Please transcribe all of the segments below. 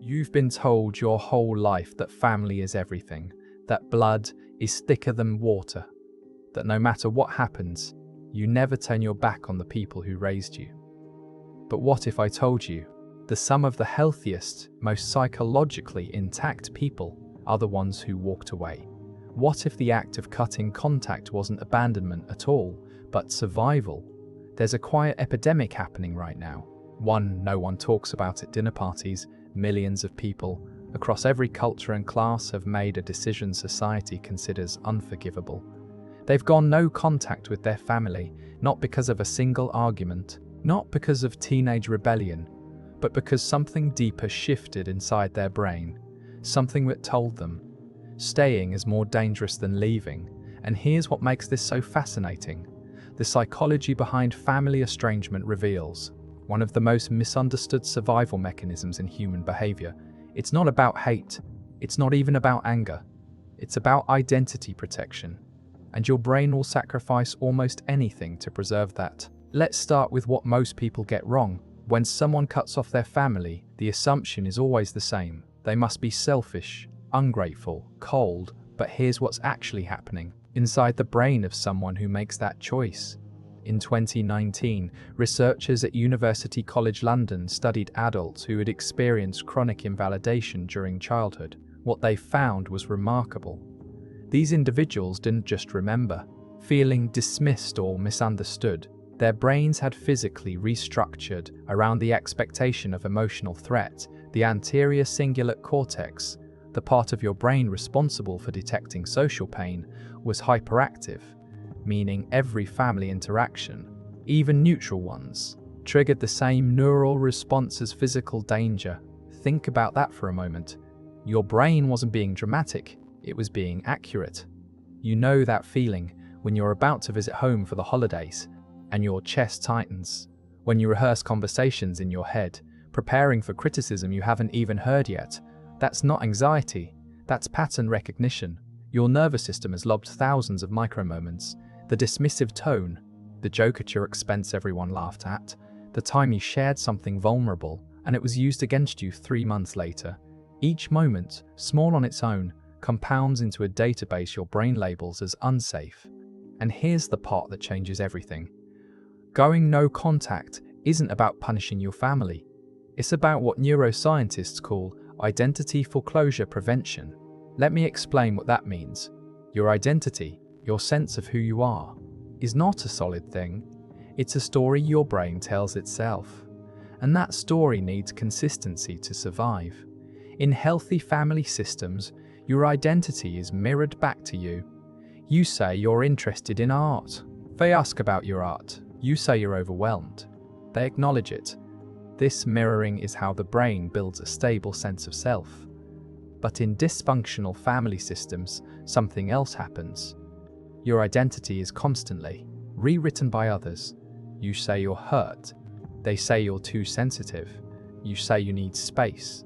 You've been told your whole life that family is everything, that blood is thicker than water, that no matter what happens, you never turn your back on the people who raised you. But what if I told you the sum of the healthiest, most psychologically intact people are the ones who walked away? What if the act of cutting contact wasn't abandonment at all, but survival? There's a quiet epidemic happening right now. One no one talks about at dinner parties. Millions of people across every culture and class have made a decision society considers unforgivable. They've gone no contact with their family, not because of a single argument, not because of teenage rebellion, but because something deeper shifted inside their brain, something that told them staying is more dangerous than leaving. And here's what makes this so fascinating. The psychology behind family estrangement reveals one of the most misunderstood survival mechanisms in human behavior. It's not about hate. It's not even about anger. It's about identity protection. And your brain will sacrifice almost anything to preserve that. Let's start with what most people get wrong. When someone cuts off their family, the assumption is always the same. They must be selfish, ungrateful, cold. But here's what's actually happening inside the brain of someone who makes that choice. In 2019, researchers at University College London studied adults who had experienced chronic invalidation during childhood. What they found was remarkable. These individuals didn't just remember feeling dismissed or misunderstood. Their brains had physically restructured around the expectation of emotional threat. The anterior cingulate cortex, the part of your brain responsible for detecting social pain, was hyperactive, meaning every family interaction, even neutral ones, triggered the same neural response as physical danger. Think about that for a moment. Your brain wasn't being dramatic, it was being accurate. You know that feeling when you're about to visit home for the holidays and your chest tightens, when you rehearse conversations in your head, preparing for criticism you haven't even heard yet. That's not anxiety, that's pattern recognition. Your nervous system has logged thousands of micro-moments. The dismissive tone, the joke at your expense everyone laughed at, the time you shared something vulnerable and it was used against you 3 months later. Each moment, small on its own, compounds into a database your brain labels as unsafe. And here's the part that changes everything. Going no contact isn't about punishing your family. It's about what neuroscientists call identity foreclosure prevention. Let me explain what that means. Your identity, your sense of who you are, is not a solid thing. It's a story your brain tells itself. And that story needs consistency to survive. In healthy family systems, your identity is mirrored back to you. You say you're interested in art. They ask about your art. You say you're overwhelmed. They acknowledge it. This mirroring is how the brain builds a stable sense of self. But in dysfunctional family systems, something else happens. Your identity is constantly rewritten by others. You say you're hurt. They say you're too sensitive. You say you need space.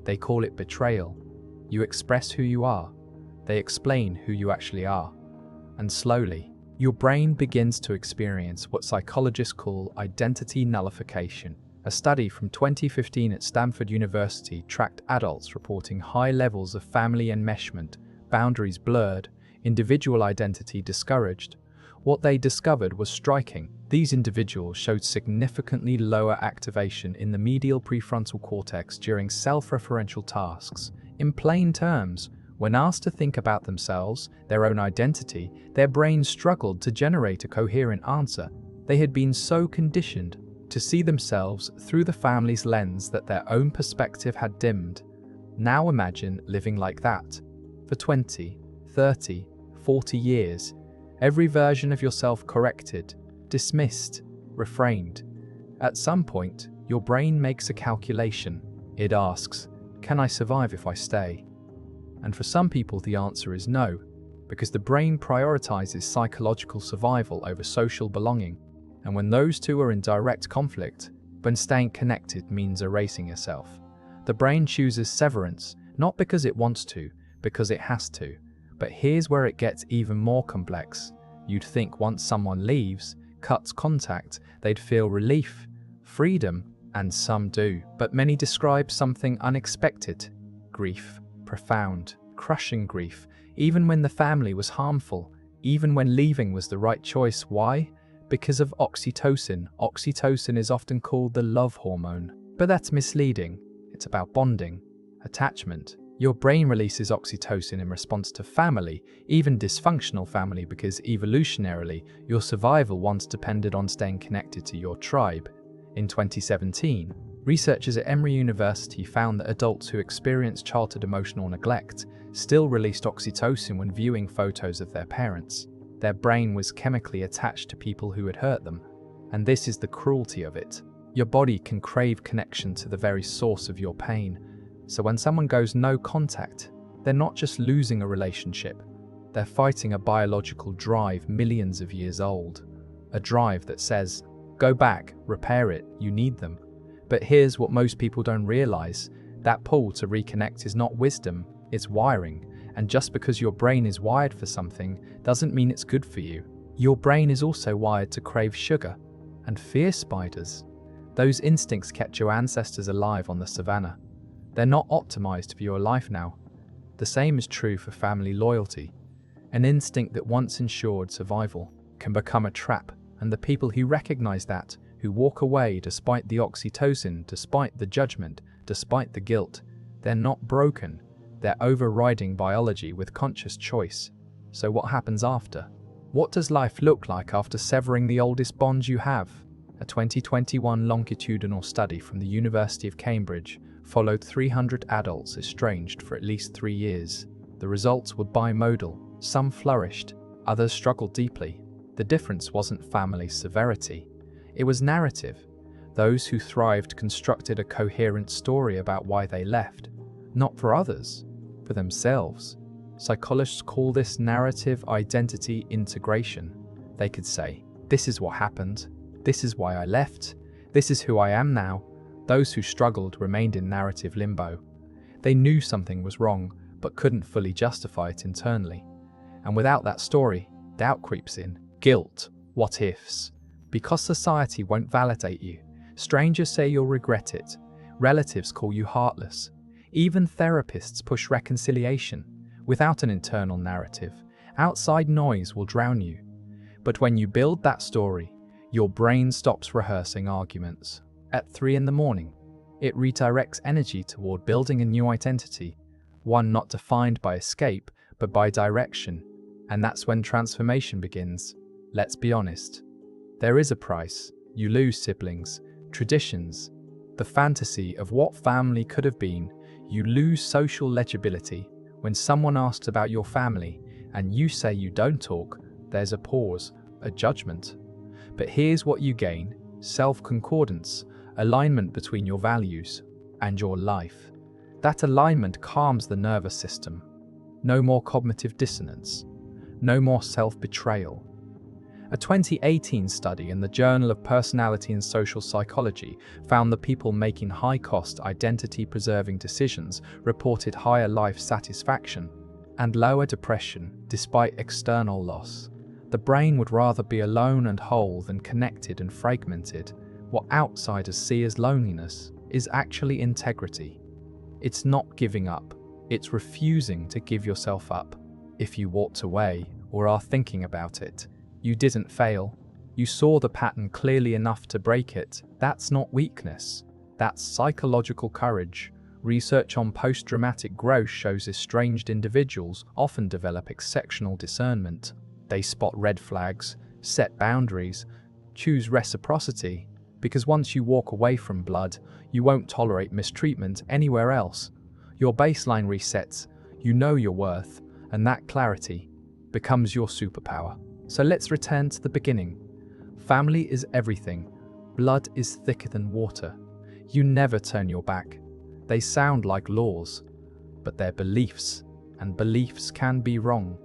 They call it betrayal. You express who you are. They explain who you actually are. And slowly, your brain begins to experience what psychologists call identity nullification. A study from 2015 at Stanford University tracked adults reporting high levels of family enmeshment, boundaries blurred, individual identity discouraged. What they discovered was striking. These individuals showed significantly lower activation in the medial prefrontal cortex during self-referential tasks. In plain terms, when asked to think about themselves, their own identity, their brains struggled to generate a coherent answer. They had been so conditioned to see themselves through the family's lens that their own perspective had dimmed. Now imagine living like that for 20, 30, 40 years. Every version of yourself corrected, dismissed, refrained. At some point, your brain makes a calculation. It asks, can I survive if I stay? And for some people the answer is no, because the brain prioritizes psychological survival over social belonging. And when those two are in direct conflict, when staying connected means erasing yourself, the brain chooses severance, not because it wants to, because it has to. But here's where it gets even more complex. You'd think once someone leaves, cuts contact, they'd feel relief, freedom, And some do, but many describe something unexpected. Grief, profound, crushing grief, even when the family was harmful, even when leaving was the right choice. Why? Because of oxytocin. Oxytocin is often called the love hormone, but that's misleading. It's about bonding, attachment. Your brain releases oxytocin in response to family, even dysfunctional family, because evolutionarily, your survival once depended on staying connected to your tribe. In 2017, researchers at Emory University found that adults who experienced childhood emotional neglect still released oxytocin when viewing photos of their parents. Their brain was chemically attached to people who had hurt them. And this is the cruelty of it. Your body can crave connection to the very source of your pain. So when someone goes no contact, they're not just losing a relationship. They're fighting a biological drive millions of years old. A drive that says, go back, repair it, you need them. But here's what most people don't realize. That pull to reconnect is not wisdom, it's wiring. And just because your brain is wired for something doesn't mean it's good for you. Your brain is also wired to crave sugar and fear spiders. Those instincts kept your ancestors alive on the savannah. They're not optimized for your life now. The same is true for family loyalty. An instinct that once ensured survival can become a trap, and the people who recognize that, who walk away despite the oxytocin, despite the judgment, despite the guilt, they're not broken. They're overriding biology with conscious choice. So what happens after? What does life look like after severing the oldest bonds you have? A 2021 longitudinal study from the University of Cambridge followed 300 adults estranged for at least 3 years. The results were bimodal. Some flourished, others struggled deeply. The difference wasn't family severity. It was narrative. Those who thrived constructed a coherent story about why they left. Not for others, for themselves. Psychologists call this narrative identity integration. They could say, this is what happened, this is why I left, this is who I am now. Those who struggled remained in narrative limbo. They knew something was wrong, but couldn't fully justify it internally. And without that story, doubt creeps in, guilt, what ifs. Because society won't validate you, strangers say you'll regret it, relatives call you heartless, even therapists push reconciliation. Without an internal narrative, outside noise will drown you. But when you build that story, your brain stops rehearsing arguments. At 3 in the morning, it redirects energy toward building a new identity, one not defined by escape, but by direction. And that's when transformation begins. Let's be honest. There is a price. You lose siblings, traditions, the fantasy of what family could have been. You lose social legibility. When someone asks about your family and you say you don't talk, there's a pause, a judgment. But here's what you gain: self-concordance, alignment between your values and your life. That alignment calms the nervous system. No more cognitive dissonance. No more self-betrayal. A 2018 study in the Journal of Personality and Social Psychology found that people making high-cost, identity-preserving decisions reported higher life satisfaction and lower depression despite external loss. The brain would rather be alone and whole than connected and fragmented. What outsiders see as loneliness is actually integrity. It's not giving up. It's refusing to give yourself up. If you walked away or are thinking about it, you didn't fail. You saw the pattern clearly enough to break it. That's not weakness. That's psychological courage. Research on post-traumatic growth shows estranged individuals often develop exceptional discernment. They spot red flags, set boundaries, choose reciprocity. Because once you walk away from blood, you won't tolerate mistreatment anywhere else. Your baseline resets, you know your worth, and that clarity becomes your superpower. So let's return to the beginning. Family is everything. Blood is thicker than water. You never turn your back. They sound like laws, but they're beliefs, and beliefs can be wrong.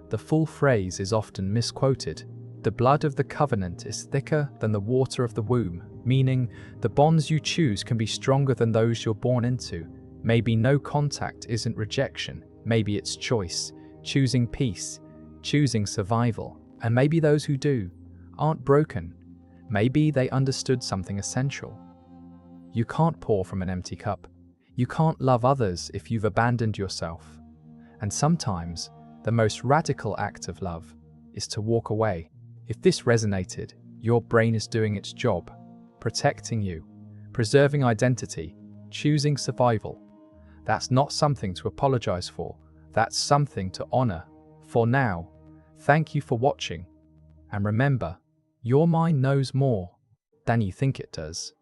The full phrase is often misquoted. The blood of the covenant is thicker than the water of the womb, meaning the bonds you choose can be stronger than those you're born into. Maybe no contact isn't rejection. Maybe it's choice, choosing peace, choosing survival. And maybe those who do aren't broken. Maybe they understood something essential. You can't pour from an empty cup. You can't love others if you've abandoned yourself. And sometimes, the most radical act of love is to walk away. If this resonated, your brain is doing its job, protecting you, preserving identity, choosing survival. That's not something to apologize for. That's something to honor. For now, thank you for watching. And remember, your mind knows more than you think it does.